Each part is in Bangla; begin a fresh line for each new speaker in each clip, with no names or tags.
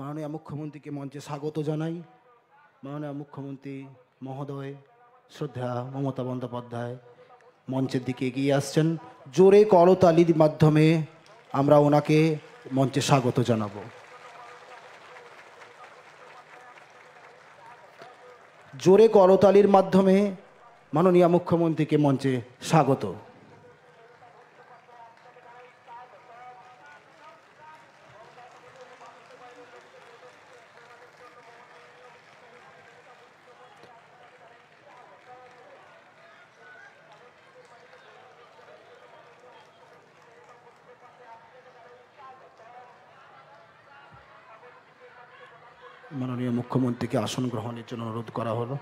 মাননীয় মুখ্যমন্ত্রীকে মঞ্চে স্বাগত জানাই। মাননীয় মুখ্যমন্ত্রী মহোদয় শ্রদ্ধা মমতা বন্দ্যোপাধ্যায় মঞ্চের দিকে এগিয়ে আসছেন। জোরে করতালির মাধ্যমে আমরা ওনাকে মঞ্চে স্বাগত জানাবো। জোরে করতালির মাধ্যমে মাননীয় মুখ্যমন্ত্রীকে মঞ্চে স্বাগত। মাননীয় মুখ্যমন্ত্রীকে আসন গ্রহণের জন্য অনুরোধ করা হলো।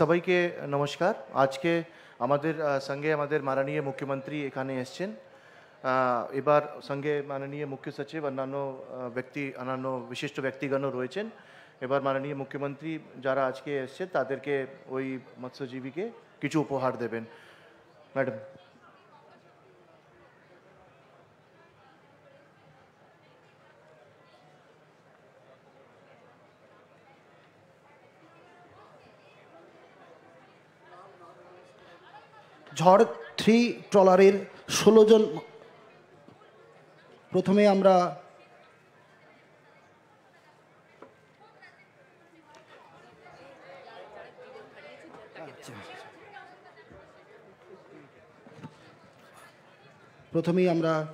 সবাইকে নমস্কার। আজকে আমাদের সঙ্গে আমাদের মাননীয় মুখ্যমন্ত্রী এখানে এসেছেন। এবার সঙ্গে মাননীয় মুখ্য সচিব অন্যান্য বিশিষ্ট ব্যক্তিগণও রয়েছেন। এবার মাননীয় মুখ্যমন্ত্রী যারা আজকে এসছে তাদেরকে ওই মৎস্যজীবীকে কিছু উপহার দেবেন। ম্যাডাম।
ঝড় 3 ট্রলারের 16 জন। প্রথমে আমরা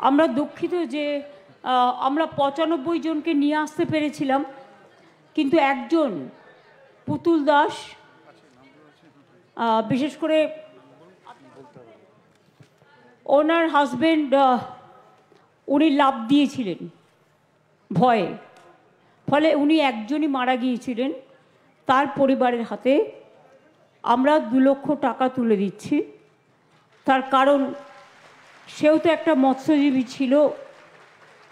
আমরা দুঃখিত যে আমরা 95 জনকে নিয়ে আসতে পেরেছিলাম, কিন্তু একজন পুতুল দাস বিশেষ করে ওনার হাজবেন্ড উনি লাফ দিয়েছিলেন ভয়ে, ফলে উনি একজনই মারা গিয়েছিলেন। তার পরিবারের হাতে আমরা 2 লক্ষ টাকা তুলে দিচ্ছি। তার কারণ সেও তো একটা মৎস্যজীবী ছিল,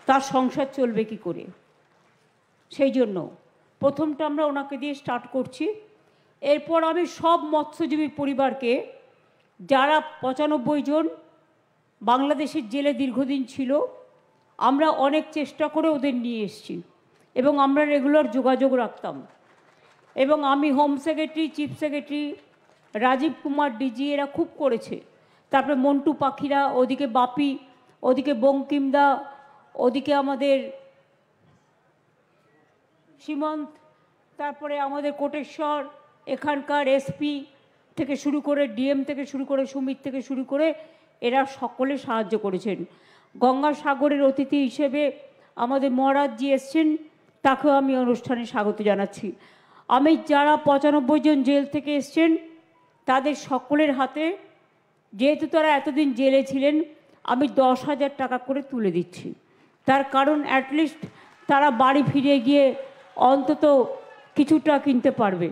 তার সংসার চলবে কি করে, সেই জন্য প্রথমটা আমরা ওনাকে দিয়ে স্টার্ট করছি। এরপর আমি সব মৎস্যজীবীর পরিবারকে, যারা 95 জন বাংলাদেশের জেলে দীর্ঘদিন ছিল, আমরা অনেক চেষ্টা করে ওদের নিয়ে এসেছি এবং আমরা রেগুলার যোগাযোগ রাখতাম। এবং আমি home secretary, chief secretary, Rajeev Kumar DG এরা খুব করেছে। তারপরে মন্টু পাখিরা, ওদিকে বাপি, ওদিকে বঙ্কিমদা, ওদিকে আমাদের সীমন্ত, তারপরে আমাদের কোটেশ্বর, এখানকার এসপি থেকে শুরু করে ডিএম থেকে শুরু করে সুমিত থেকে শুরু করে এরা সকলে সাহায্য করেছেন। গঙ্গাসাগরের অতিথি হিসেবে আমাদের মহারাজজি এসছেন, তাকেও আমি অনুষ্ঠানে স্বাগত জানাচ্ছি। আমি যারা 95 জন জেল থেকে এসছেন তাদের সকলের হাতে, যেহেতু তারা এতদিন জেলে ছিলেন, আমি 10,000 টাকা করে তুলে দিচ্ছি। তার কারণ অ্যাটলিস্ট তারা বাড়ি ফিরে গিয়ে অন্তত কিছুটা কিনতে পারবে।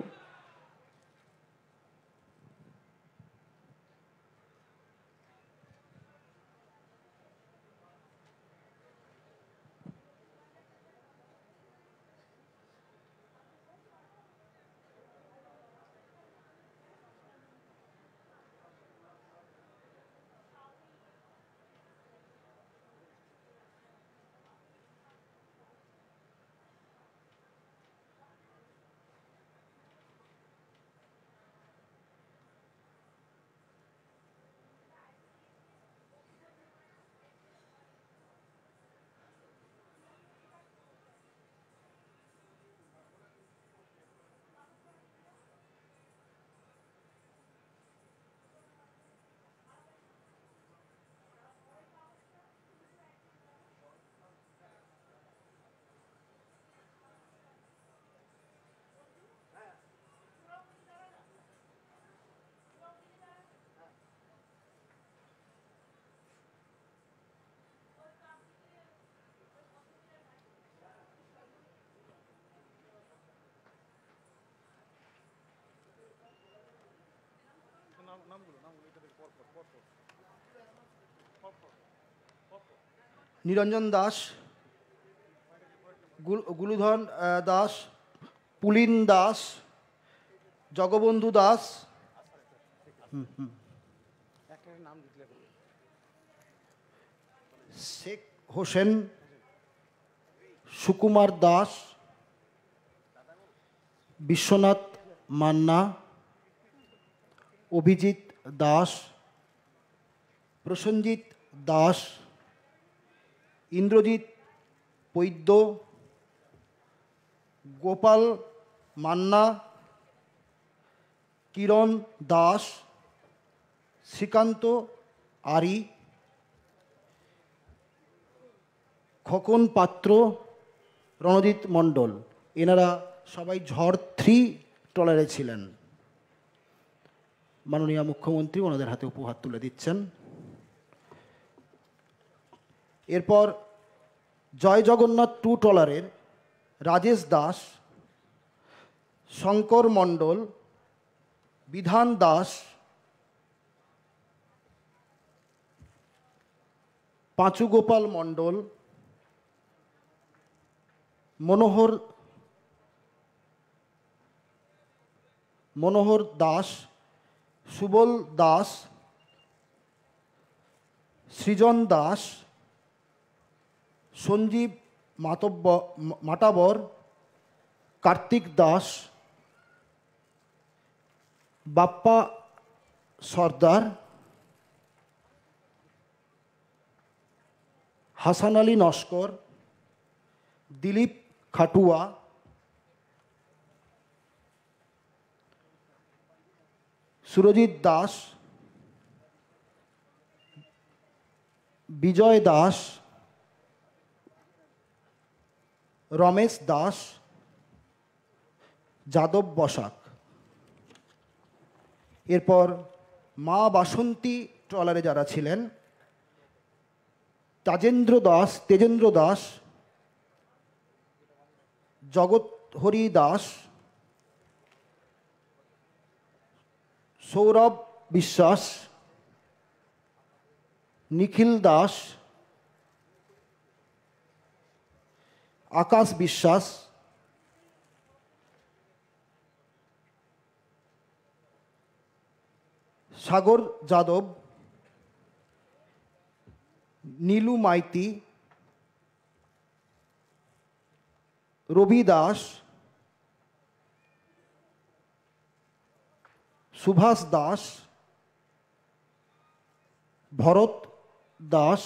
নিরঞ্জন দাস, গুলুধন দাস, পুলিন দাস, জগবন্ধু দাস, শেখ হোসেন, সুকুমার দাস, বিশ্বনাথ মান্না, অভিজিৎ দাস, প্রসেনজিৎ দাস, ইন্দ্রজিৎ বৈদ্য, গোপাল মান্না, কিরণ দাস, শ্রীকান্ত আরি, খোকন পাত্র, রণজিৎ মণ্ডল। এনারা সবাই ঝড় 3 ট্রলারে ছিলেন। মাননীয় মুখ্যমন্ত্রী ওনাদের হাতে উপহার তুলে দিচ্ছেন। এরপর জয় জগন্নাথ 2 ট্রলারের রাজেশ দাস, শঙ্কর মণ্ডল, বিধান দাস, পাঁচু গোপাল মণ্ডল, মনোহর দাস, সুবল দাস, সৃজন দাস, সঞ্জীব মাটাবর, কার্তিক দাস, বাপ্পা সর্দার, হাসান আলী নস্কর, দিলীপ খাটুয়া, সুরজিৎ দাস, বিজয় দাস, রমেশ দাস, যাদব বসাক। এরপর মা বাসন্তী ট্রলারে যারা ছিলেন, তেজেন্দ্র দাস, জগৎহরি দাস, সৌরভ বিশ্বাস, নিখিল দাস, আকাশ বিশ্বাস, সাগর যাদব, নীলু মাইতি, রবি দাস, সুভাষ দাস, ভরত দাস,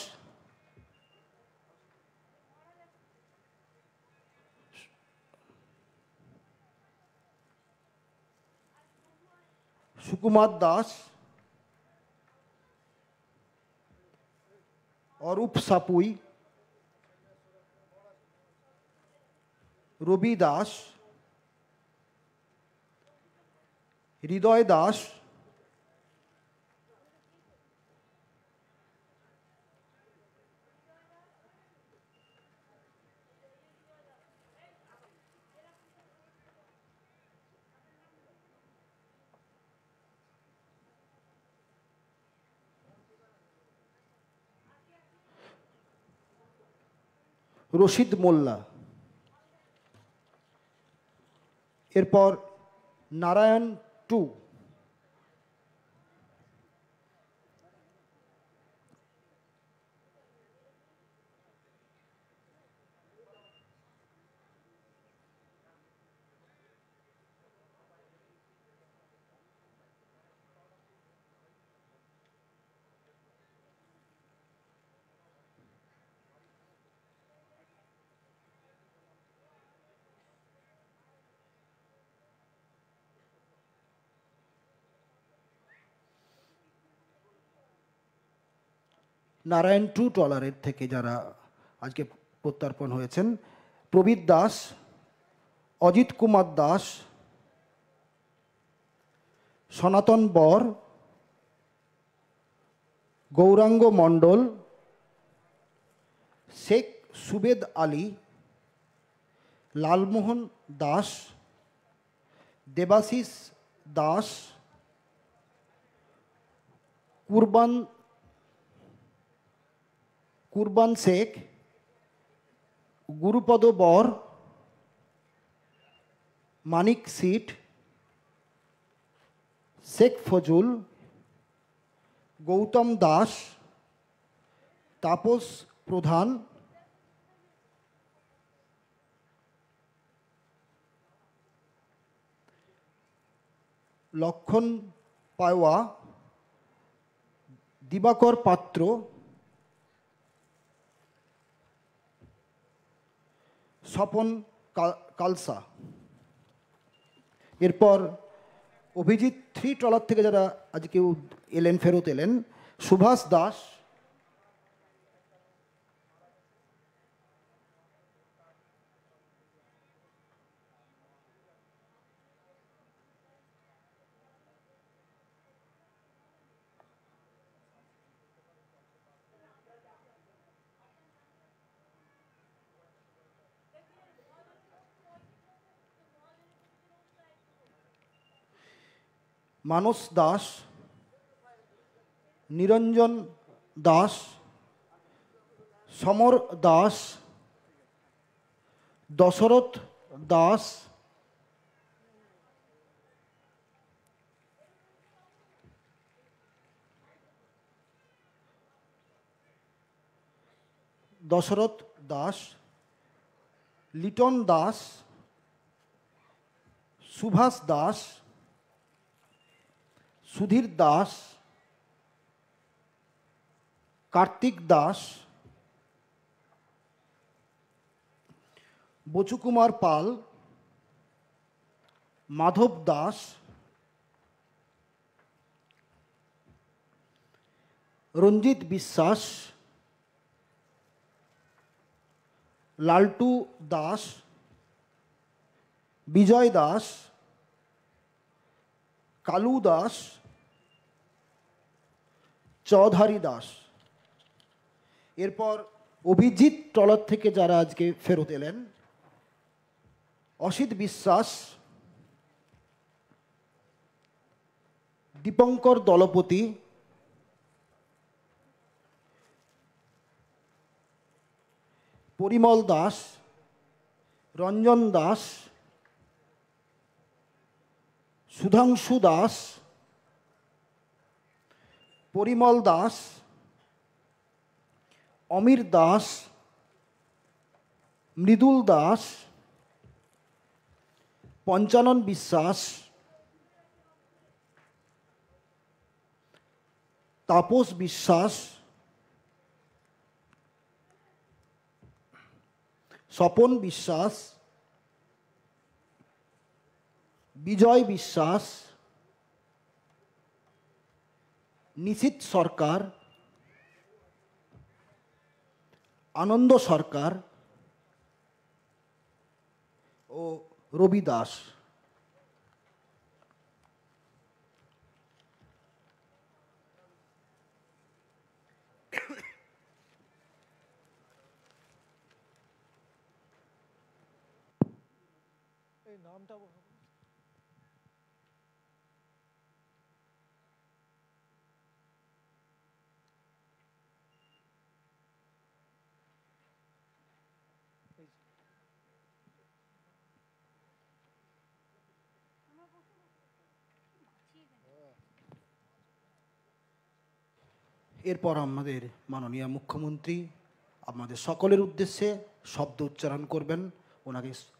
সুকুমার দাস, অরূপ সাপুই, রবি দাস, হৃদয় দাস, রশিদ মোল্লা। এরপর নারায়ণ 2, নারায়ণ 2 ট্রলারের থেকে যারা আজকে প্রত্যর্পণ হয়েছেন, প্রবীর দাস, অজিত কুমার দাস, সনাতন বর, গৌরাঙ্গ মণ্ডল, শেখ সুবেদ আলী, লালমোহন দাস, দেবাশিস দাস, কুরবান শেখ, গুরুপদ বর, মানিক সিট, শেখ ফজল, গৌতম দাস, তাপস প্রধান, লক্ষণ পাওয়া, দিবাকর পাত্র, স্বপন কালসা। এরপর অভিজিৎ 3 ট্রলার থেকে যারা আজকে এলেন, ফেরত এলেন, সুভাষ দাস, মানস দাস, নিরঞ্জন দাস, সমর দাস, দশরথ দাস, লিটন দাস, সুভাষ দাস, সুধীর দাস, কার্তিক দাস, বচুকুমার পাল, মাধব দাস, রঞ্জিত বিশ্বাস, লালটু দাস, বিজয় দাস, কালু দাস, চৌধারী দাস। এরপর অভিজিৎ ট্রলার থেকে যারা আজকে ফেরত এলেন, অসিত বিশ্বাস, দীপঙ্কর দলপতি, পরিমল দাস, রঞ্জন দাস, সুধাংশু দাস, পরিমল দাস, অমির দাস, মৃদুল দাস, পঞ্চানন বিশ্বাস, তাপস বিশ্বাস, স্বপন বিশ্বাস, বিজয় বিশ্বাস, নিশীথ সরকার, আনন্দ সরকার ও রবি দাস। এরপর আমাদের মাননীয় মুখ্যমন্ত্রী আমাদের সকলের উদ্দেশ্যে শব্দ উচ্চারণ করবেন।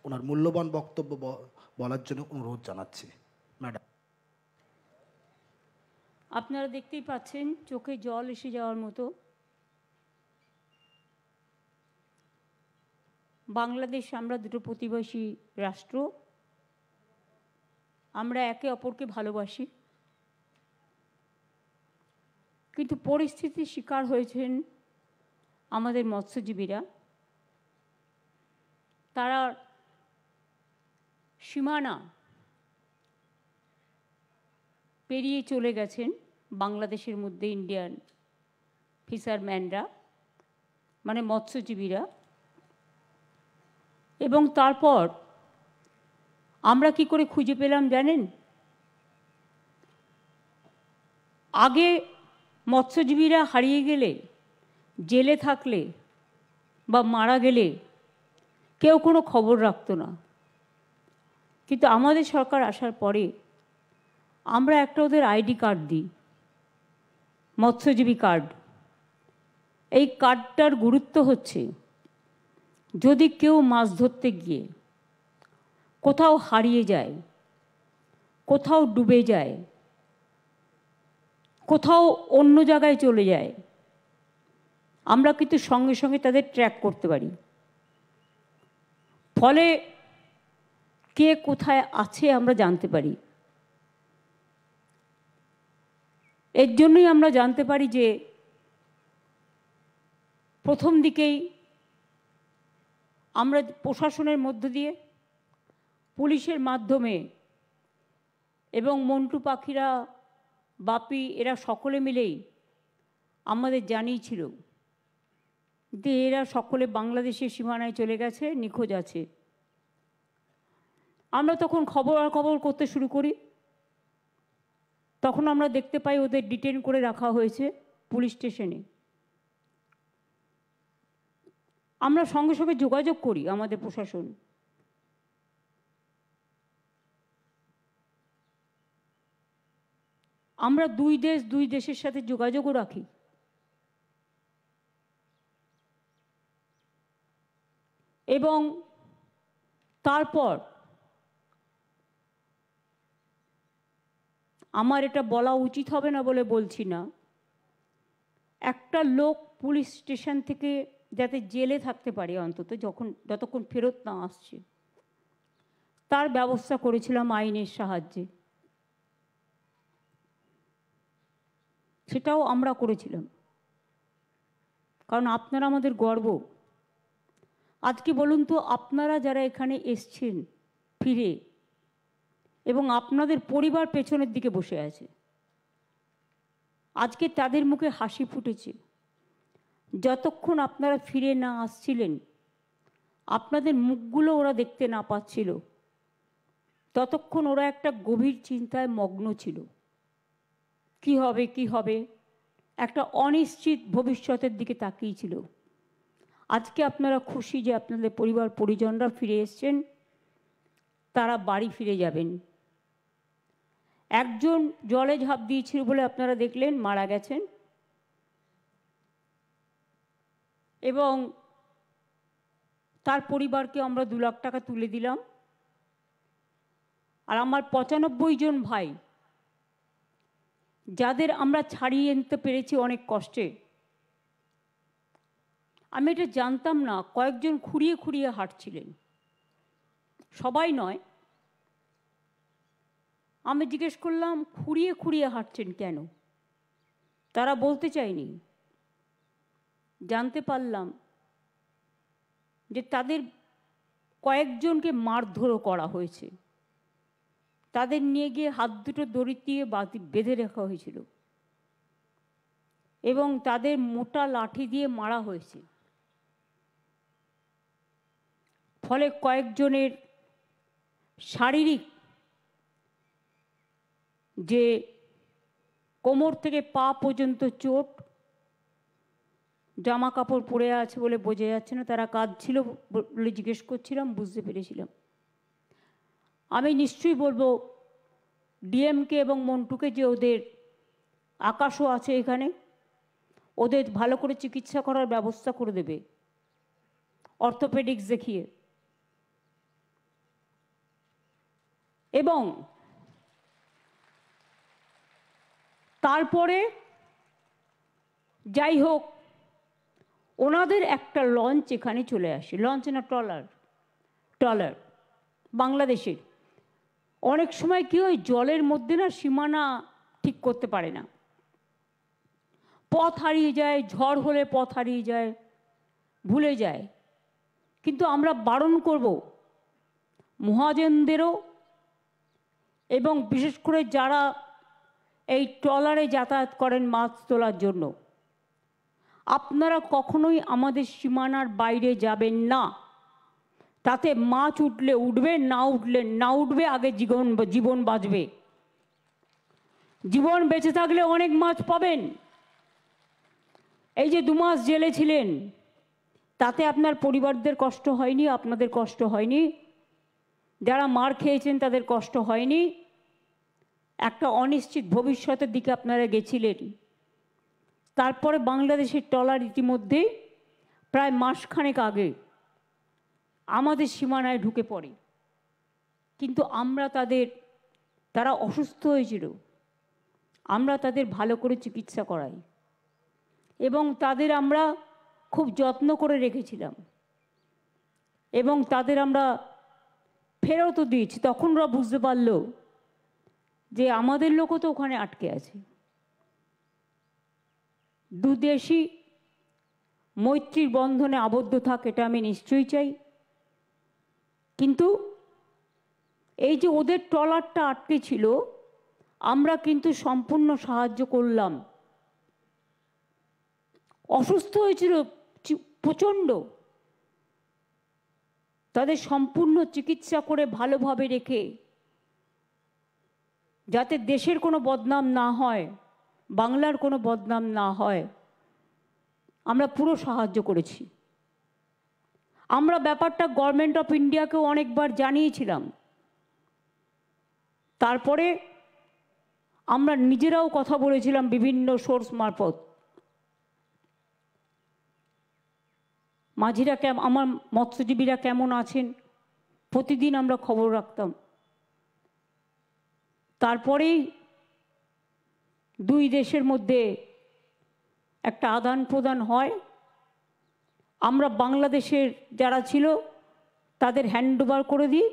ওনার মূল্যবান বক্তব্য বলার জন্য অনুরোধ জানাচ্ছি। ম্যাডাম।
আপনারা দেখতেই পাচ্ছেন চোখে জল এসে যাওয়ার মতো। বাংলাদেশ আমরা দুটো প্রতিবেশী রাষ্ট্র, আমরা একে অপরকে ভালোবাসি, কিন্তু পরিস্থিতির শিকার হয়েছেন আমাদের মৎস্যজীবীরা। তারা সীমানা পেরিয়ে চলে গেছেন বাংলাদেশের মধ্যে, ইন্ডিয়ান ফিশারম্যানরা মানে মৎস্যজীবীরা। এবং তারপর আমরা কি করে খুঁজে পেলাম জানেন? আগে মৎস্যজীবীরা হারিয়ে গেলে, জেলে থাকলে বা মারা গেলে কেউ কোনো খবর রাখতো না। কিন্তু আমাদের সরকার আসার পরে আমরা একটা ওদের আইডি কার্ড দিই, মৎস্যজীবী কার্ড। এই কার্ডটার গুরুত্ব হচ্ছে, যদি কেউ মাছ ধরতে গিয়ে কোথাও হারিয়ে যায়, কোথাও ডুবে যায়, কোথাও অন্য জায়গায় চলে যায়, আমরা কিন্তু সঙ্গে সঙ্গে তাদের ট্র্যাক করতে পারি। ফলে কে কোথায় আছে আমরা জানতে পারি। এর জন্যই আমরা জানতে পারি যে প্রথম দিকেই আমরা প্রশাসনের মধ্য দিয়ে, পুলিশের মাধ্যমে এবং মন্টু পাখিরা, বাপি, এরা সকলে মিলেই আমাদের জানিয়েছিল যে এরা সকলে বাংলাদেশের সীমানায় চলে গেছে, নিখোঁজ আছে। আমরা তখন খবর করতে শুরু করি। তখন আমরা দেখতে পাই ওদের ডিটেন করে রাখা হয়েছে পুলিশ স্টেশনে। আমরা সঙ্গে সঙ্গে যোগাযোগ করি আমাদের প্রশাসন। আমরা দুই দেশের সাথে যোগাযোগও রাখি। এবং তারপর আমার এটা বলা উচিত হবে না বলে বলছি না, একটা লোক পুলিশ স্টেশন থেকে যাতে জেলে থাকতে পারে অন্তত যতক্ষণ ফেরত না আসছে, তার ব্যবস্থা করেছিলাম আইনের সাহায্যে। সেটাও আমরা করেছিলাম, কারণ আপনারা আমাদের গর্ব। আজকে বলুন তো, আপনারা যারা এখানে এসছেন ফিরে, এবং আপনাদের পরিবার পেছনের দিকে বসে আছে, আজকে তাদের মুখে হাসি ফুটেছে। যতক্ষণ আপনারা ফিরে না আসছিলেন, আপনাদের মুখগুলো ওরা দেখতে না পাচ্ছিল, ততক্ষণ ওরা একটা গভীর চিন্তায় মগ্ন ছিল। কি হবে কি হবে, একটা অনিশ্চিত ভবিষ্যতের দিকে তাকিয়েছিল। আজকে আপনারা খুশি যে আপনাদের পরিবার পরিজনরা ফিরে এসছেন, তারা বাড়ি ফিরে যাবেন। একজন জলে ঝাঁপ দিয়েছিল বলে আপনারা দেখলেন, মারা গেছেন। এবং তার পরিবারকে আমরা 2 লাখ টাকা তুলে দিলাম। আর আমার 95 জন ভাই, যাদের আমরা ছাড়িয়ে আনতে পেরেছি অনেক কষ্টে। আমি এটা জানতাম না, কয়েকজন খুঁড়িয়ে খুঁড়িয়ে হাঁটছিলেন, সবাই নয়। আমি জিজ্ঞেস করলাম, খুঁড়িয়ে খুঁড়িয়ে হাঁটছেন কেন? তারা বলতে চায়নি। জানতে পারলাম যে তাদের কয়েকজনকে মারধরও করা হয়েছে। তাদের নিয়ে গিয়ে হাত দুটো দড়ি দিয়ে বেঁধে রাখা হয়েছিল এবং তাদের মোটা লাঠি দিয়ে মারা হয়েছে। ফলে কয়েকজনের শারীরিক, যে কোমর থেকে পা পর্যন্ত চোট, জামা কাপড় পরে আছে বলে বোঝা যাচ্ছে না, তারা কাঁদছিল বলে জিজ্ঞেস করছিলাম, বুঝতে পেরেছিলাম। আমি নিশ্চয়ই বলবো ডিএমকে এবং মন্টুকে যে ওদের আকাশও আছে এখানে, ওদের ভালো করে চিকিৎসা করার ব্যবস্থা করে দেবে, অর্থোপেডিক্স দেখিয়ে। এবং তারপরে যাই হোক, ওনাদের একটা লঞ্চ এখানে চলে আসে, লঞ্চ না ট্রলার বাংলাদেশের। অনেক সময় কি হয়, জলের মধ্যে না সীমানা ঠিক করতে পারে না, পথ হারিয়ে যায়, ঝড় হলে পথ হারিয়ে যায়, ভুলে যায়। কিন্তু আমরা বারণ করব মহাজনদেরও, এবং বিশেষ করে যারা এই ট্রলারে যাতায়াত করেন মাছ তোলার জন্য, আপনারা কখনোই আমাদের সীমানার বাইরে যাবেন না। তাতে মাছ উঠলে উঠবে, না উঠলে না উঠবে, আগে জীবন বাঁচবে। জীবন বেঁচে থাকলে অনেক মাছ পাবেন, এই যে 2 মাস জেলে ছিলেন, তাতে আপনার পরিবারদের কষ্ট হয়নি, আপনাদের কষ্ট হয়নি, যারা মার খেয়েছেন তাদের কষ্ট হয়নি। একটা অনিশ্চিত ভবিষ্যতের দিকে আপনারা গেছিলেন। তারপরে বাংলাদেশের ট্রলার ইতিমধ্যে প্রায় মাসখানেক আগে আমাদের সীমানায় ঢুকে পড়ে, কিন্তু তারা অসুস্থ হয়েছিল, আমরা তাদের ভালো করে চিকিৎসা করাই এবং তাদের আমরা খুব যত্ন করে রেখেছিলাম এবং তাদের আমরা ফেরতও দিয়েছি। তখন ওরা বুঝতে পারল যে আমাদের লোকও তো ওখানে আটকে আছে। দুদেশই মৈত্রীর বন্ধনে আবদ্ধ থাক, এটা আমি নিশ্চয়ই চাই। কিন্তু এই যে ওদের ট্রলারটা আটকে ছিল, আমরা কিন্তু সম্পূর্ণ সাহায্য করলাম। অসুস্থ হয়েছিল প্রচণ্ড, তাদের সম্পূর্ণ চিকিৎসা করে ভালোভাবে রেখে, যাতে দেশের কোনো বদনাম না হয়, বাংলার কোনো বদনাম না হয়, আমরা পুরো সাহায্য করেছি। আমরা ব্যাপারটা গভর্নমেন্ট অফ ইন্ডিয়াকেও অনেকবার জানিয়েছিলাম। তারপরে আমরা নিজেরাও কথা বলেছিলাম বিভিন্ন সোর্স মারফত। মাঝিরা আমার মৎস্যজীবীরা কেমন আছেন প্রতিদিন আমরা খবর রাখতাম। তারপরেই 2 দেশের মধ্যে একটা আদান প্রদান হয়। আমরা বাংলাদেশের যারা ছিল তাদের হ্যান্ডওভার করে দিই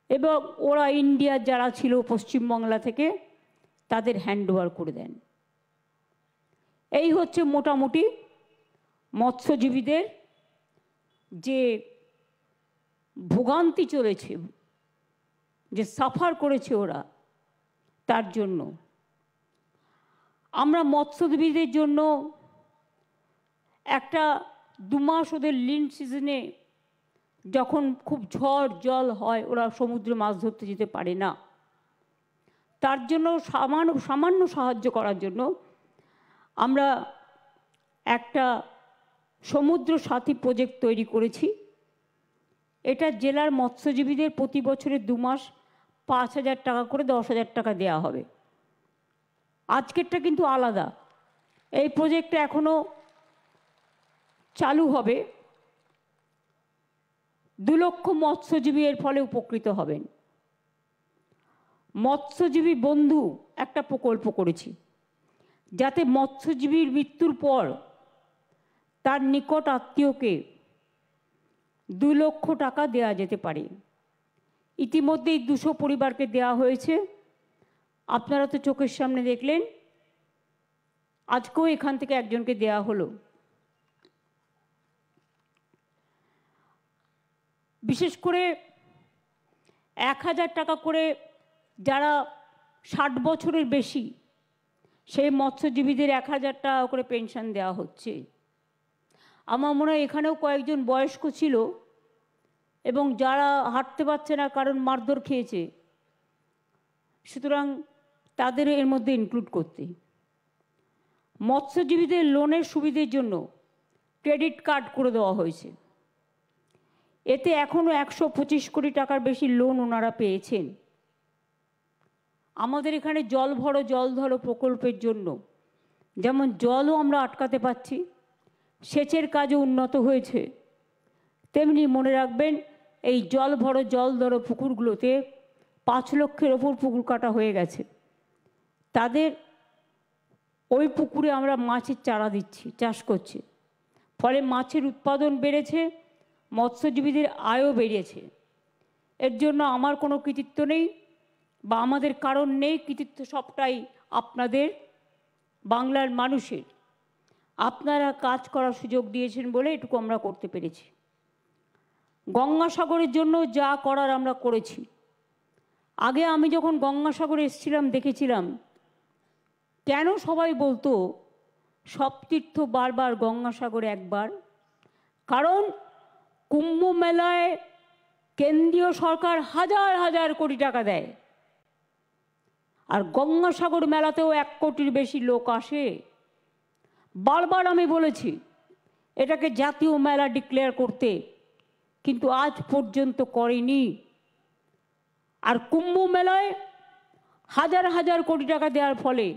এবং ওরা ইন্ডিয়ার যারা ছিল পশ্চিমবাংলা থেকে তাদের হ্যান্ডওভার করে দেন। এই হচ্ছে মোটামুটি মৎস্যজীবীদের যে ভোগান্তি চলেছে, যে সাফার করেছে ওরা, তার জন্য আমরা মৎস্যজীবীদের জন্য একটা 2 মাস ওদের লিন সিজনে যখন খুব ঝড় জল হয়, ওরা সমুদ্রে মাছ ধরতে যেতে পারে না, তার জন্য সামান্য সাহায্য করার জন্য আমরা একটা সমুদ্র সাথী প্রজেক্ট তৈরি করেছি। এটা জেলার মৎস্যজীবীদের প্রতি বছরে 2 মাস 5,000 টাকা করে 10,000 টাকা দেওয়া হবে। আজকেরটা কিন্তু আলাদা, এই প্রজেক্টটা এখনো চালু হবে। 2 লক্ষ মৎস্যজীবী এর ফলে উপকৃত হবেন। মৎস্যজীবী বন্ধু একটা প্রকল্প করেছি, যাতে মৎস্যজীবীর মৃত্যুর পর তার নিকট আত্মীয়কে 2 লক্ষ টাকা দেওয়া যেতে পারে। ইতিমধ্যেই 200 পরিবারকে দেওয়া হয়েছে। আপনারা তো চোখের সামনে দেখলেন, আজকেও এখান থেকে একজনকে দেওয়া হলো। বিশেষ করে 1,000 টাকা করে যারা 60 বছরের বেশি, সেই মৎস্যজীবীদের 1,000 টাকা করে পেনশন দেওয়া হচ্ছে। আমার মনে হয় এখানেও কয়েকজন বয়স্ক ছিল এবং যারা হাঁটতে পারছে না কারণ মারধর খেয়েছে, সুতরাং তাদের এর মধ্যে ইনক্লুড করতে। মৎস্যজীবীদের লোনের সুবিধের জন্য ক্রেডিট কার্ড করে দেওয়া হয়েছে। এতে এখনও 125 কোটি টাকার বেশি লোন ওনারা পেয়েছেন। আমাদের এখানে জল ভরো জল ধরো প্রকল্পের জন্য যেমন জলও আমরা আটকাতে পারছি, সেচের কাজও উন্নত হয়েছে, তেমনি মনে রাখবেন এই জল ভরো জল ধরো পুকুরগুলোতে 5 লক্ষের ওপর পুকুর কাটা হয়ে গেছে। তাদের ওই পুকুরে আমরা মাছের চারা দিচ্ছি, চাষ করছি, ফলে মাছের উৎপাদন বেড়েছে, মৎস্যজীবীদের আয়ও বেড়েছে। এর জন্য আমার কোনো কৃতিত্ব নেই বা আমাদের কারণ নেই, কৃতিত্ব সবটাই আপনাদের, বাংলার মানুষের। আপনারা কাজ করার সুযোগ দিয়েছেন বলে এটুকু আমরা করতে পেরেছি। গঙ্গাসাগরের জন্য যা করার আমরা করেছি। আগে আমি যখন গঙ্গাসাগরে এসেছিলাম দেখেছিলাম কেন সবাই বলতো সব তীর্থ বারবার গঙ্গাসাগরে একবার, কারণ কুম্ভ মেলায় কেন্দ্রীয় সরকার হাজার হাজার কোটি টাকা দেয়, আর গঙ্গাসাগর মেলাতেও 1 কোটির বেশি লোক আসে। বারবার আমি বলেছি এটাকে জাতীয় মেলা ডিক্লেয়ার করতে, কিন্তু আজ পর্যন্ত করেনি। আর কুম্ভ মেলায় হাজার হাজার কোটি টাকা দেওয়ার ফলে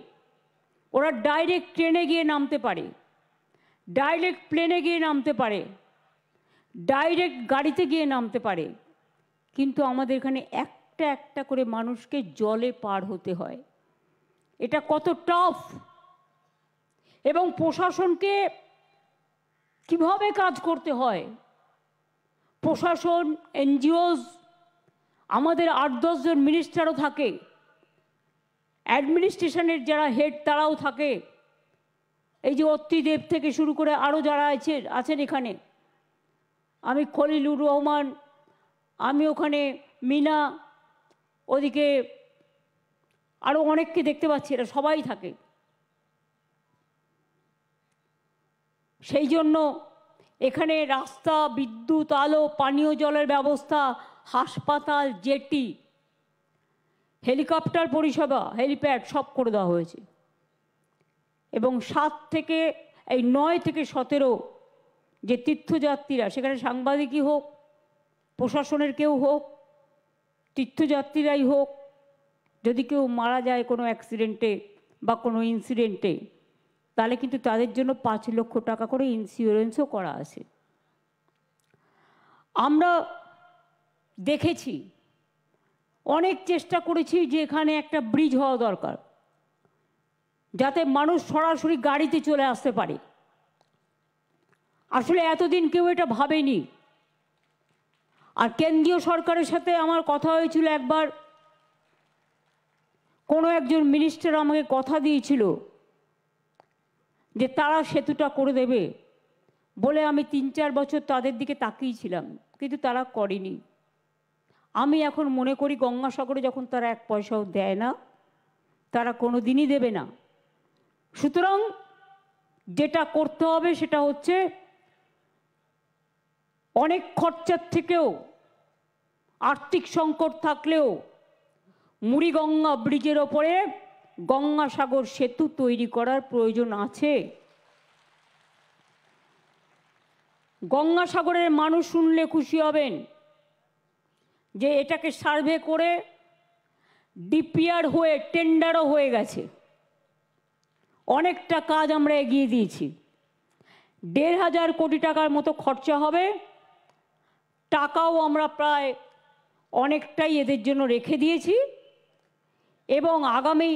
ওরা ডাইরেক্ট ট্রেনে গিয়ে নামতে পারে, ডাইরেক্ট প্লেনে গিয়ে নামতে পারে, ডাইরেক্ট গাড়িতে গিয়ে নামতে পারে, কিন্তু আমাদের এখানে একটা একটা করে মানুষকে জলে পার হতে হয়। এটা কত টাফ, এবং প্রশাসনকে কিভাবে কাজ করতে হয়। প্রশাসন, এনজিওস, আমাদের 8-10 জন মিনিস্টারও থাকে, অ্যাডমিনিস্ট্রেশনের যারা হেড তারাও থাকে, এই যে অত্রিদেব থেকে শুরু করে আরও যারা আছেন এখানে, আমি খলিলুর রহমান, আমি ওখানে মিনা, ওদিকে আরও অনেককে দেখতে পাচ্ছি, এরা সবাই থাকে। সেই জন্য এখানে রাস্তা, বিদ্যুৎ, আলো, পানীয় জলের ব্যবস্থা, হাসপাতাল, জেটি, হেলিকপ্টার পরিষেবা, হেলিপ্যাড সব করে দেওয়া হয়েছে। এবং 9 থেকে 17 যে তীর্থযাত্রীরা, সেখানে সাংবাদিকই হোক, প্রশাসনের কেউ হোক, তীর্থযাত্রীরাই হোক, যদি কেউ মারা যায় কোনো অ্যাক্সিডেন্টে বা কোনো ইনসিডেন্টে, তাহলে কিন্তু তাদের জন্য 5 লক্ষ টাকা করে ইন্স্যুরেন্সও করা আছে। আমরা দেখেছি, অনেক চেষ্টা করেছি যে এখানে একটা ব্রিজ হওয়া দরকার, যাতে মানুষ সরাসরি গাড়িতে চলে আসতে পারে। আসলে এতদিন কেউ এটা ভাবেনি। আর কেন্দ্রীয় সরকারের সাথে আমার কথা হয়েছিল একবার, কোনো একজন মিনিস্টার আমাকে কথা দিয়েছিল যে তারা সেতুটা করে দেবে বলে। আমি 3-4 বছর তাদের দিকে তাকিয়েছিলাম, কিন্তু তারা করেনি। আমি এখন মনে করি গঙ্গাসাগরে যখন তারা 1 পয়সাও দেয় না, তারা কোনো দিনই দেবে না। সুতরাং যেটা করতে হবে সেটা হচ্ছে অনেক খরচার থেকেও, আর্থিক সংকট থাকলেও মুড়িগঙ্গা ব্রিজের ওপরে গঙ্গাসাগর সেতু তৈরি করার প্রয়োজন আছে। গঙ্গাসাগরের মানুষ শুনলে খুশি হবেন যে এটাকে সার্ভে করে ডিপিআর হয়ে টেন্ডারও হয়ে গেছে। অনেকটা কাজ আমরা এগিয়ে দিয়েছি। 1,500 কোটি টাকার মতো খরচা হবে। টাকাও আমরা প্রায় অনেকটাই এদের জন্য রেখে দিয়েছি, এবং আগামী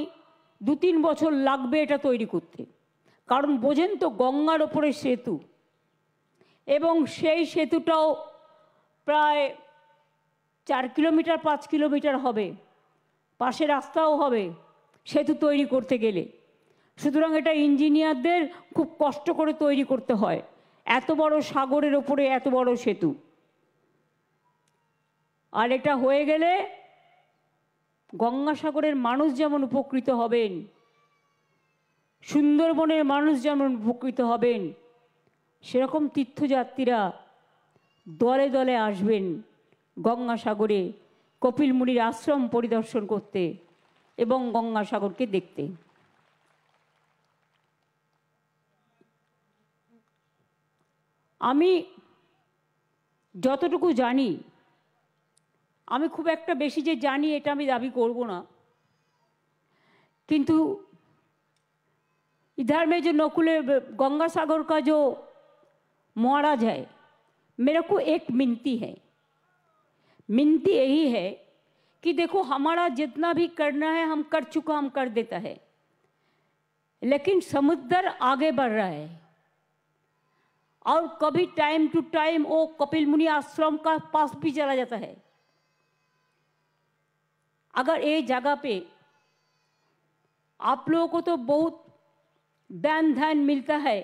2-3 বছর লাগবে এটা তৈরি করতে। কারণ বোঝেন তো, গঙ্গার ওপরে সেতু, এবং সেই সেতুটাও প্রায় 4 কিলোমিটার 5 কিলোমিটার হবে, পাশে রাস্তাও হবে সেতু তৈরি করতে গেলে। সুতরাং এটা ইঞ্জিনিয়ারদের খুব কষ্ট করে তৈরি করতে হয়, এত বড় সাগরের ওপরে এত বড় সেতু। আর এটা হয়ে গেলে গঙ্গাসাগরের মানুষ যেমন উপকৃত হবেন, সুন্দরবনের মানুষ যেমন উপকৃত হবেন, সেরকম তীর্থযাত্রীরা দলে দলে আসবেন গঙ্গাসাগরে কপিল মুনির আশ্রম পরিদর্শন করতে এবং গঙ্গাসাগরকে দেখতে। আমি যতটুকু জানি, আমি খুব একটা বেশি যে জানি এটা আমি দাবি করব না, किंतु इधर में जो नकुल गंगा सागर का जो महाराज है, मेरे को एक मिनती है, मिनती यही है कि देखो हमारा जितना भी करना है हम कर चुका, हम कर देता है, लेकिन समुद्र आगे बढ़ रहा है और कभी टाइम टू टाइम वो कपिल मुनि आश्रम का पास भी चला जाता है। अगर ये जगह पे आप लोगों को तो बहुत दान ध्यान मिलता है,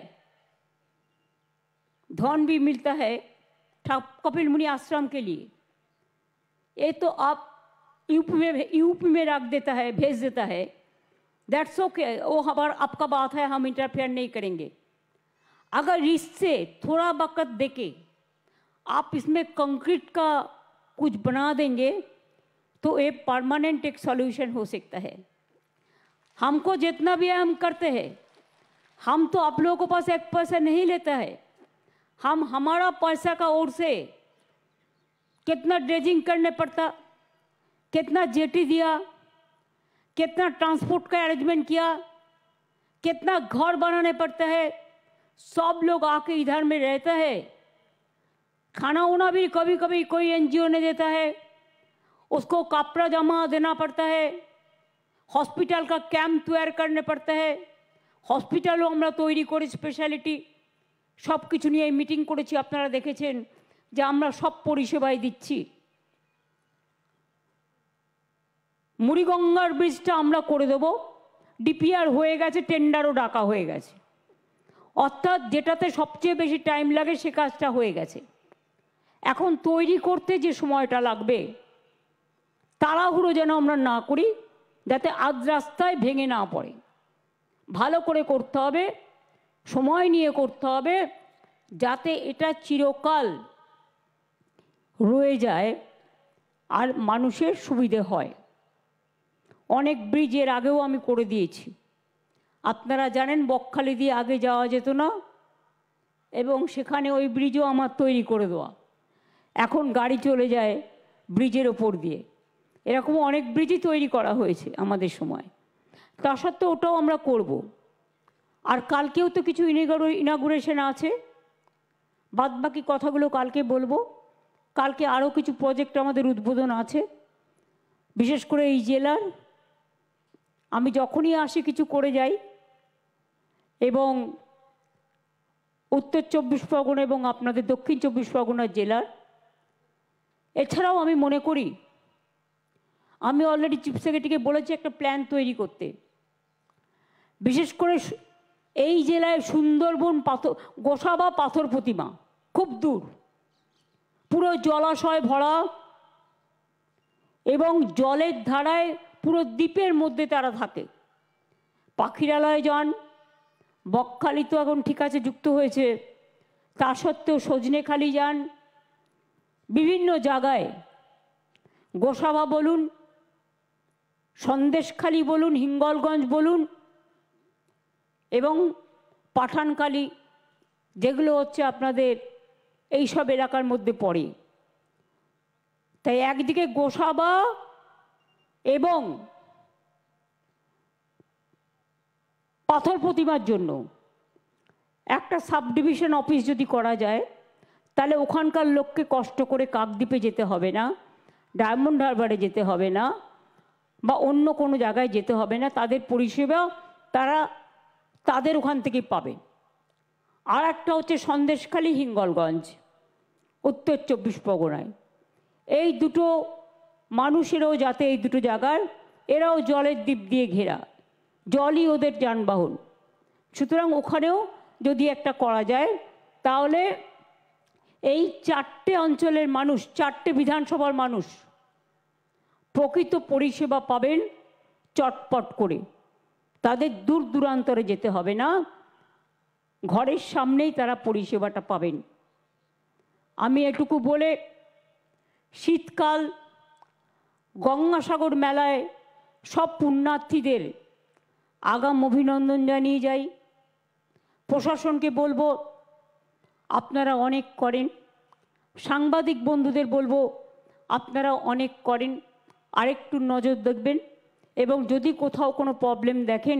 धन भी मिलता है कपिल मुनि आश्रम के लिए, ये तो आप यूपी में रख देता है, भेज देता है, दैट्स ओके, वो हमारा आपका बात है, हम इंटरफेयर नहीं करेंगे। अगर इससे थोड़ा वक्त देके आप इसमें कंक्रीट का कुछ बना देंगे तो ये परमानेंट एक सॉल्यूशन हो सकता है। हमको जितना भी है हम करते हैं, हम तो आप लोगों के पास एक पैसा नहीं लेता है, हम हमारा पैसा का ओर से कितना ड्रेजिंग करने पड़ता, कितना जेटी दिया, कितना ट्रांसपोर्ट का अरेंजमेंट किया, कितना घर बनाने पड़ता है। सब लोग आके इधर में रहता है, खाना उना भी कभी कभी कोई एनजीओ ने देता है, उसको कपड़ा जमा देना पड़ता है, हॉस्पिटल का कैंप तैयार करने पड़ता है, हॉस्पिटलों আমরা তৈরি করে স্পেশালিটি সব কিছু নিয়ে মিটিং করেছি, আপনারা দেখেছেন যে আমরা সব পরিষেবাই দিচ্ছি। মুড়িগঙ্গার ব্রিজটা আমরা করে দেব, ডিপিআর হয়ে গেছে, টেন্ডারও ডাকা হয়ে গেছে, অর্থাৎ যেটাতে সবচেয়ে বেশি টাইম লাগে সে কাজটা হয়ে গেছে। এখন তৈরি করতে যে সময়টা লাগবে তাড়াহুড়ো যেন আমরা না করি, যাতে আধ রাস্তায় ভেঙে না পড়ে। ভালো করে করতে হবে, সময় নিয়ে করতে হবে, যাতে এটা চিরকাল রয়ে যায় আর মানুষের সুবিধে হয়। অনেক ব্রিজ এর আগেও আমি করে দিয়েছি, আপনারা জানেন বকখালি দিয়ে আগে যাওয়া যেত না, এবং সেখানে ওই ব্রিজও আমার তৈরি করে দেওয়া, এখন গাড়ি চলে যায় ব্রিজের ওপর দিয়ে। এরকম অনেক ব্রিজই তৈরি করা হয়েছে আমাদের সময়, তা সত্ত্বেও ওটাও আমরা করব। আর কালকেও তো কিছু ইনাগুরেশন আছে, বাদবাকি কথাগুলো কালকে বলবো। কালকে আরও কিছু প্রজেক্ট আমাদের উদ্বোধন আছে, বিশেষ করে এই জেলার। আমি যখনই আসি কিছু করে যাই, এবং উত্তর 24 পরগনা এবং আপনাদের দক্ষিণ 24 পরগনা জেলার। এছাড়াও আমি মনে করি, আমি অলরেডি চিফ সেক্রেটারিকে বলেছি একটা প্ল্যান তৈরি করতে। বিশেষ করে এই জেলায় সুন্দরবন গোসাবা পাথর প্রতিমা খুব দূর, পুরো জলাশয় ভরা, এবং জলের ধারায় পুরো দ্বীপের মধ্যে তারা থাকে। পাখিরালয়ে যান, বকখালি তো এখন ঠিক আছে যুক্ত হয়েছে, তা সত্ত্বেও সজনেখালি যান, বিভিন্ন জায়গায় গোসাবা বলুন, সন্দেশখালি বলুন, হিঙ্গলগঞ্জ বলুন, এবং পাঠানখালি, যেগুলো হচ্ছে আপনাদের এই সব এলাকার মধ্যে পড়ে। তাই একদিকে গোসাবা এবং পাথর প্রতিমার জন্য একটা সাব ডিভিশন অফিস যদি করা যায়, তাহলে ওখানকার লোককে কষ্ট করে কাকদ্বীপে যেতে হবে না, ডায়মন্ড হারবারে যেতে হবে না, বা অন্য কোনো জায়গায় যেতে হবে না, তাদের পরিষেবা তারা তাদের ওখান থেকে পাবে। আর একটা হচ্ছে সন্দেশখালি হিঙ্গলগঞ্জ উত্তর 24 পরগনায়। এই দুটো মানুষেরও যাতে এই দুটো জায়গার, এরাও জলের দ্বীপ দিয়ে ঘেরা, জলই ওদের যানবাহন, সুতরাং ওখানেও যদি একটা করা যায় তাহলে এই 4টে অঞ্চলের মানুষ, 4টে বিধানসভার মানুষ প্রকৃত পরিষেবা পাবেন চটপট করে। তাদের দূর দূরান্তরে যেতে হবে না, ঘরের সামনেই তারা পরিষেবাটা পাবেন। আমি এটুকু বলে শীতকাল গঙ্গাসাগর মেলায় সব পুণ্যার্থীদের আগাম অভিনন্দন জানিয়ে যাই। প্রশাসনকে বলবো আপনারা অনেক করেন, সাংবাদিক বন্ধুদের বলবো আপনারা অনেক করেন, আরেকটু নজর দেখবেন, এবং যদি কোথাও কোনো প্রবলেম দেখেন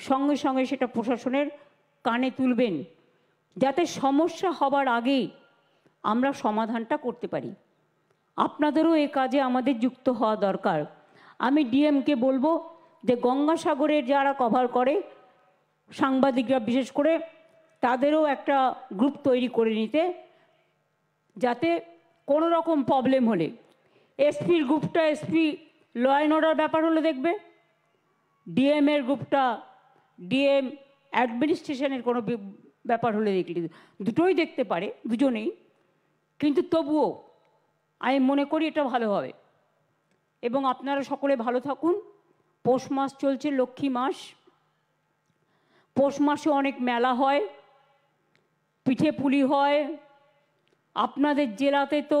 সঙ্গে সঙ্গে সেটা প্রশাসনের কানে তুলবেন, যাতে সমস্যা হবার আগেই আমরা সমাধানটা করতে পারি। আপনাদেরও এ কাজে আমাদের যুক্ত হওয়া দরকার। আমি ডিএমকে বলবো যে গঙ্গাসাগরের যারা কভার করে সাংবাদিকরা বিশেষ করে, তাদেরও একটা গ্রুপ তৈরি করে নিতে, যাতে কোনো রকম প্রবলেম হলে এসপির গ্রুপটা এসপি ল অ্যান্ড অর্ডার ব্যাপার হলে দেখবে, ডিএমের গ্রুপটা ডিএম অ্যাডমিনিস্ট্রেশনের কোনো ব্যাপার হলে দেখলে, দুটোই দেখতে পারে দুজনেই, কিন্তু তবুও আমি মনে করি এটা ভালো হবে। এবং আপনারা সকলে ভালো থাকুন। পৌষ মাস চলছে, লক্ষ্মী মাস, পৌষ মাসে অনেক মেলা হয়, পিঠে পুলি হয়। আপনাদের জেলাতে তো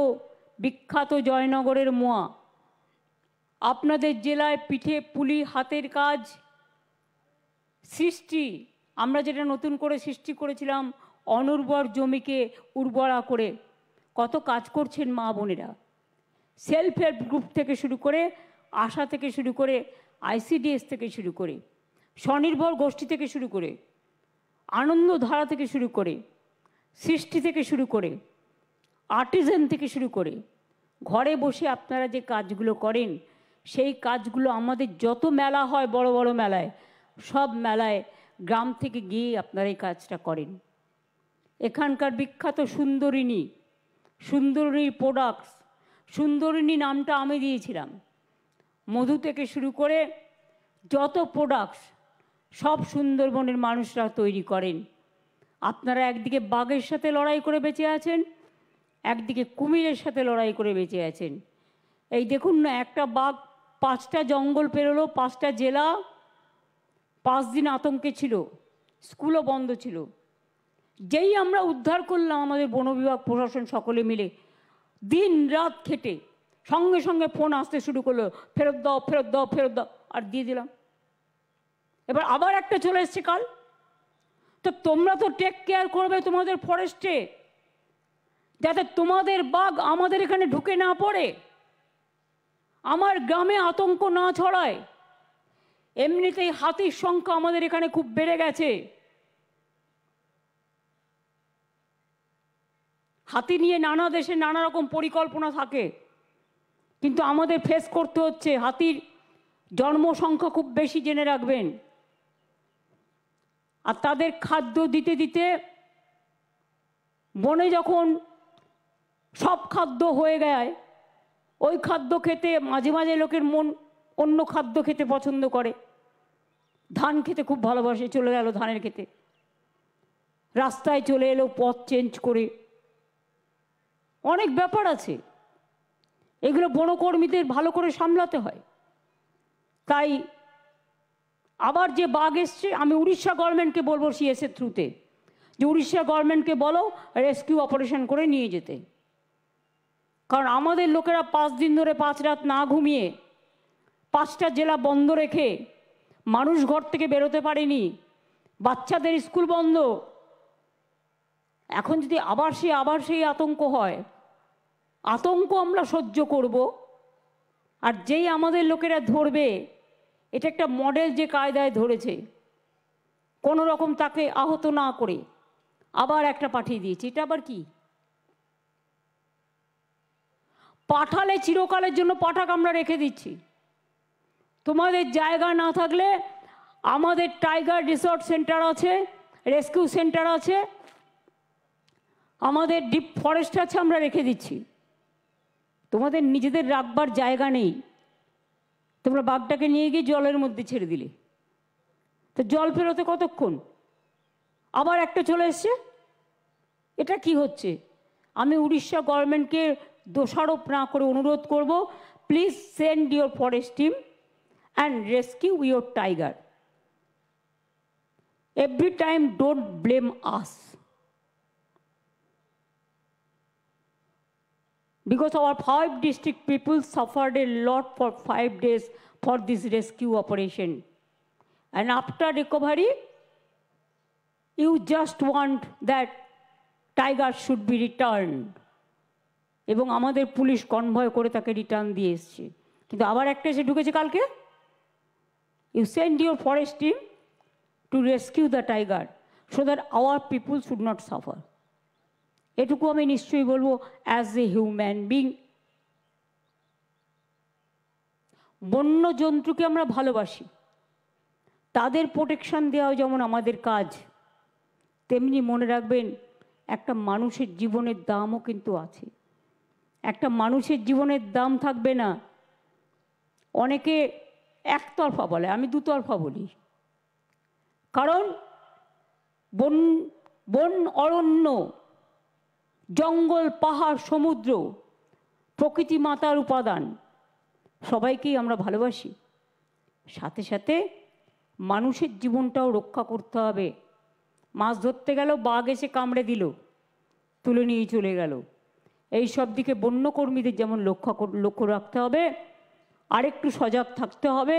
বিখ্যাত জয়নগরের মোয়া, আপনাদের জেলায় পিঠে পুলি, হাতের কাজ, সৃষ্টি আমরা যেটা নতুন করে সৃষ্টি করেছিলাম অনুর্বর জমিকে উর্বরা করে, কত কাজ করছেন মা বোনেরা। সেলফ হেল্প গ্রুপ থেকে শুরু করে, আশা থেকে শুরু করে, ICDS থেকে শুরু করে, স্বনির্ভর গোষ্ঠী থেকে শুরু করে, আনন্দধারা থেকে শুরু করে, সৃষ্টি থেকে শুরু করে, আর্টিজান থেকে শুরু করে, ঘরে বসে আপনারা যে কাজগুলো করেন সেই কাজগুলো আমাদের যত মেলা হয় বড় বড় মেলায়, সব মেলায় গ্রাম থেকে গিয়ে আপনারা এই কাজটা করেন। এখানকার বিখ্যাত সুন্দরিনী, সুন্দরিনীর প্রোডাক্টস, সুন্দরিনী নামটা আমি দিয়েছিলাম। মধু থেকে শুরু করে যত প্রোডাক্টস সব সুন্দরবনের মানুষরা তৈরি করেন। আপনারা একদিকে বাঘের সাথে লড়াই করে বেঁচে আছেন, একদিকে কুমিরের সাথে লড়াই করে বেঁচে আছেন। এই দেখুন না, একটা বাঘ 5টা জঙ্গল পেরোলো, 5টা জেলা, 5 দিন আতঙ্কে ছিল, স্কুলও বন্ধ ছিল। যেই আমরা উদ্ধার করলাম, আমাদের বন বিভাগ প্রশাসন সকলে মিলে দিন রাত খেটে, সঙ্গে সঙ্গে ফোন আসতে শুরু করলো, ফেরত দাও ফেরত দাও ফেরত দাও, আর দিয়ে দিলাম। এবার আবার একটা চলে এসছে কাল। তো তোমরা তো টেক কেয়ার করবে তোমাদের ফরেস্টে, যাতে তোমাদের বাঘ আমাদের এখানে ঢুকে না পড়ে, আমার গ্রামে আতঙ্ক না ছড়ায়। এমনিতেই হাতির সংখ্যা আমাদের এখানে খুব বেড়ে গেছে। হাতি নিয়ে নানা দেশে নানা রকম পরিকল্পনা থাকে, কিন্তু আমাদের ফেস করতে হচ্ছে। হাতির জন্মসংখ্যা খুব বেশি, জেনে রাখবেন। আর তাদের খাদ্য দিতে দিতে বনে যখন সব খাদ্য হয়ে যায়, ওই খাদ্য খেতে মাঝে মাঝে লোকের মন অন্য খাদ্য খেতে পছন্দ করে। ধান খেতে খুব ভালোবাসে, চলে গেল ধানের খেতে, রাস্তায় চলে এলো পথ চেঞ্জ করে। অনেক ব্যাপার আছে, এগুলো বনকর্মীদের ভালো করে সামলাতে হয়। তাই আবার যে বাঘ এসছে, আমি উড়িষ্যা গভর্নমেন্টকে বলবো সিএসের থ্রুতে, যে উড়িষ্যা গভর্নমেন্টকে বলো রেস্কিউ অপারেশন করে নিয়ে যেতে। কারণ আমাদের লোকেরা 5 দিন ধরে 5 রাত না ঘুমিয়ে, 5টা জেলা বন্ধ রেখে, মানুষ ঘর থেকে বেরোতে পারেনি, বাচ্চাদের স্কুল বন্ধ। এখন যদি আবার সেই আতঙ্ক হয়, আতঙ্ক আমরা সহ্য করব। আর যেই আমাদের লোকেরা ধরবে, এটা একটা মডেল যে কায়দায় ধরেছে, কোনো রকম তাকে আহত না করে আবার একটা পাঠিয়ে দিয়েছে। এটা আবার কি? পাঠালে চিরকালের জন্য পাঠাক আমরা রেখে দিচ্ছি। তোমাদের জায়গা না থাকলে আমাদের টাইগার রিসর্ট সেন্টার আছে, রেস্কিউ সেন্টার আছে, আমাদের ডিপ ফরেস্ট আছে, আমরা রেখে দিচ্ছি। তোমাদের নিজেদের রাখবার জায়গা নেই, তোমরা বাঘটাকে নিয়ে গিয়ে জলের মধ্যে ছেড়ে দিলে। তো জল ফেরোতে কতক্ষণ? আবার একটা চলে এসছে। এটা কি হচ্ছে? আমি উড়িষ্যা গভর্নমেন্টকে দোষারোপ না করে অনুরোধ করব, please send your forest team and rescue your tiger. Every time don't blame us, because our 5 district people suffered a lot for 5 days for this rescue operation, and after recovery you just want that tiger should be returned, এবং আমাদের পুলিশ কনভয় করে তাকে রিটার্ন দিয়ে এসছে। কিন্তু আবার একটা এসে ঢুকেছে কালকে, you send your forest team to rescue the tiger so that our people should not suffer. এটুকু আমি নিশ্চয়ই বলবো অ্যাজ এ হিউম্যান বিং। বন্য জন্তুকে আমরা ভালোবাসি, তাদের প্রোটেকশন দেওয়া যেমন আমাদের কাজ, তেমনি মনে রাখবেন একটা মানুষের জীবনের দামও কিন্তু আছে। একটা মানুষের জীবনের দাম থাকবে না। অনেকে একতরফা বলে, আমি দুতরফা বলি। কারণ বন অরণ্য, জঙ্গল, পাহাড়, সমুদ্র, প্রকৃতি মাতার উপাদান, সবাইকেই আমরা ভালোবাসি। সাথে সাথে মানুষের জীবনটাও রক্ষা করতে হবে। মাছ ধরতে গেল, বাঘ এসে কামড়ে দিল, তুলে নিয়ে চলে গেল। এই সব দিকে বন্যকর্মীদের যেমন লক্ষ্য রাখতে হবে, আরেকটু সজাগ থাকতে হবে,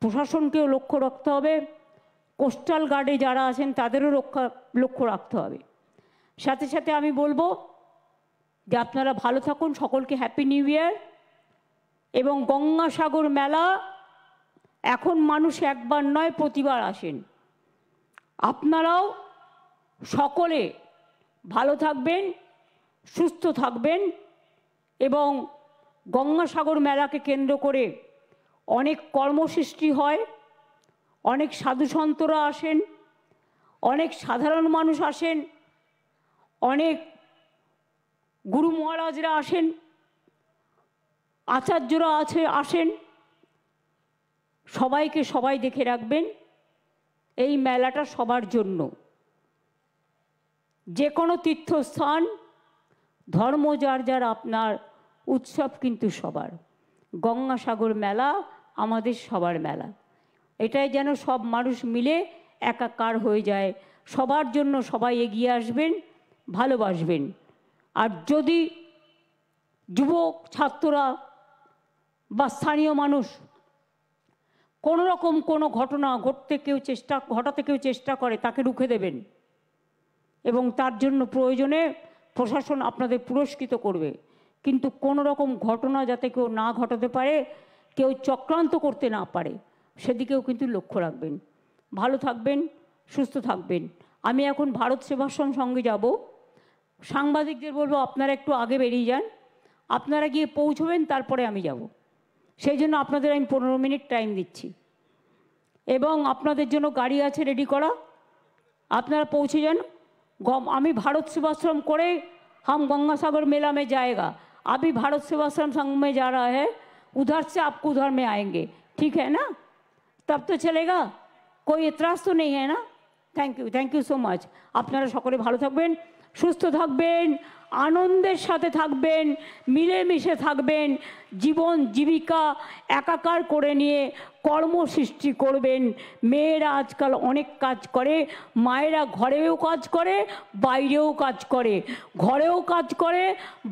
প্রশাসনকেও লক্ষ্য রাখতে হবে। কোস্টাল গার্ডে যারা আছেন তাদেরও লক্ষ্য রাখতে হবে। সাথে সাথে আমি বলবো যে আপনারা ভালো থাকুন, সকলকে হ্যাপি নিউ ইয়ার। এবং গঙ্গাসাগর মেলা এখন মানুষ একবার নয় প্রতিবার আসেন। আপনারাও সকলে ভালো থাকবেন, সুস্থ থাকবেন এবং গঙ্গাসাগর মেলাকে কেন্দ্র করে অনেক কর্মসৃষ্টি হয়, অনেক সাধুসন্তরা আসেন, অনেক সাধারণ মানুষ আসেন, অনেক গুরু মহারাজরা আসেন, আচার্যরা আসেন। সবাইকে সবাই দেখে রাখবেন। এই মেলাটা সবার জন্য। যে কোনো তীর্থস্থান, ধর্ম যার যার, আপনার উৎসব কিন্তু সবার। গঙ্গাসাগর মেলা আমাদের সবার মেলা। এটাই যেন সব মানুষ মিলে একাকার হয়ে যায়। সবার জন্য সবাই এগিয়ে আসবেন, ভালোবাসবেন। আর যদি যুবক, ছাত্ররা বা স্থানীয় মানুষ কোনো রকম কোনো ঘটনা ঘটাতে কেউ চেষ্টা করে, তাকে রুখে দেবেন এবং তার জন্য প্রয়োজনে প্রশাসন আপনাদের পুরস্কৃত করবে। কিন্তু কোনো রকম ঘটনা যাতে কেউ না ঘটাতে পারে, কেউ চক্রান্ত করতে না পারে, সেদিকেও কিন্তু লক্ষ্য রাখবেন। ভালো থাকবেন, সুস্থ থাকবেন। আমি এখন ভারত সেবাশ্রম সঙ্গে যাব। সাংবাদিকদের বলবো আপনারা একটু আগে বেরিয়ে যান, আপনারা গিয়ে পৌঁছবেন, তারপরে আমি যাব। সেই জন্য আপনাদের আমি 15 মিনিট টাইম দিচ্ছি এবং আপনাদের জন্য গাড়ি আছে রেডি করা, আপনারা পৌঁছে যান। আমি भारत सेवाश्रम करे हम गंगासागर मेला में जाएगा। अभी भारत सेवाश्रम संघ में जा रहा है, उधर से आपको उधर में आएंगे, ठीक है ना? तब तो चलेगा, कोई एतराज़ तो नहीं है ना? Thank you so much. আপনারা সকলে ভালো থাকবেন, সুস্থ থাকবেন, আনন্দের সাথে থাকবেন, মিলেমিশে থাকবেন, জীবন জীবিকা একাকার করে নিয়ে কর্মসৃষ্টি করবেন। মেয়েরা আজকাল অনেক কাজ করে, মায়েরা ঘরেও কাজ করে, বাইরেও কাজ করে, ঘরেও কাজ করে,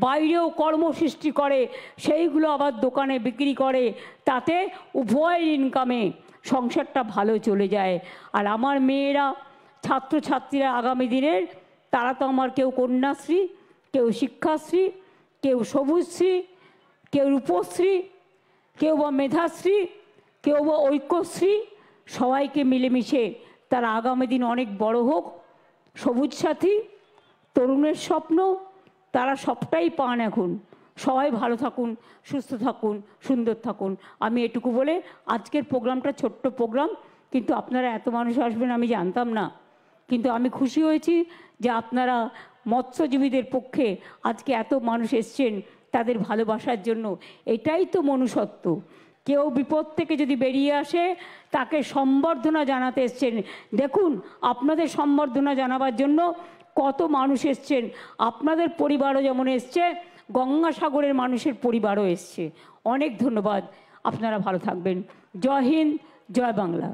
বাইরেও কর্মসৃষ্টি করে, সেইগুলো আবার দোকানে বিক্রি করে। তাতে উভয় ইনকামে সংসারটা ভালো চলে যায়। আর আমার মেয়েরা, ছাত্রছাত্রীরা আগামী দিনের, তারা তো আমার কেউ কন্যাশ্রী, কেউ শিক্ষাশ্রী, কেউ সবুজশ্রী, কেউ রূপশ্রী, কেউ বা মেধাশ্রী, কেউ বা ঐক্যশ্রী। সবাইকে মিলেমিশে তারা আগামী দিন অনেক বড় হোক। সবুজ সাথী, তরুণের স্বপ্ন, তারা সবটাই পান এখন। সবাই ভালো থাকুন, সুস্থ থাকুন, সুন্দর থাকুন। আমি এটুকু বলে আজকের প্রোগ্রামটা ছোট্ট প্রোগ্রাম, কিন্তু আপনারা এত মানুষ আসবেন আমি জানতাম না। কিন্তু আমি খুশি হয়েছি যে আপনারা মৎস্যজীবীদের পক্ষে আজকে এত মানুষ এসছেন তাদের ভালোবাসার জন্য। এটাই তো মনুষ্যত্ব। কেউ বিপদ থেকে যদি বেরিয়ে আসে, তাকে সম্বর্ধনা জানাতে এসছেন। দেখুন, আপনাদের সম্বর্ধনা জানাবার জন্য কত মানুষ এসছেন। আপনাদের পরিবারও যেমন এসছে, গঙ্গাসাগরের মানুষের পরিবারও এসছে। অনেক ধন্যবাদ। আপনারা ভালো থাকবেন। জয় হিন্দ, জয় বাংলা।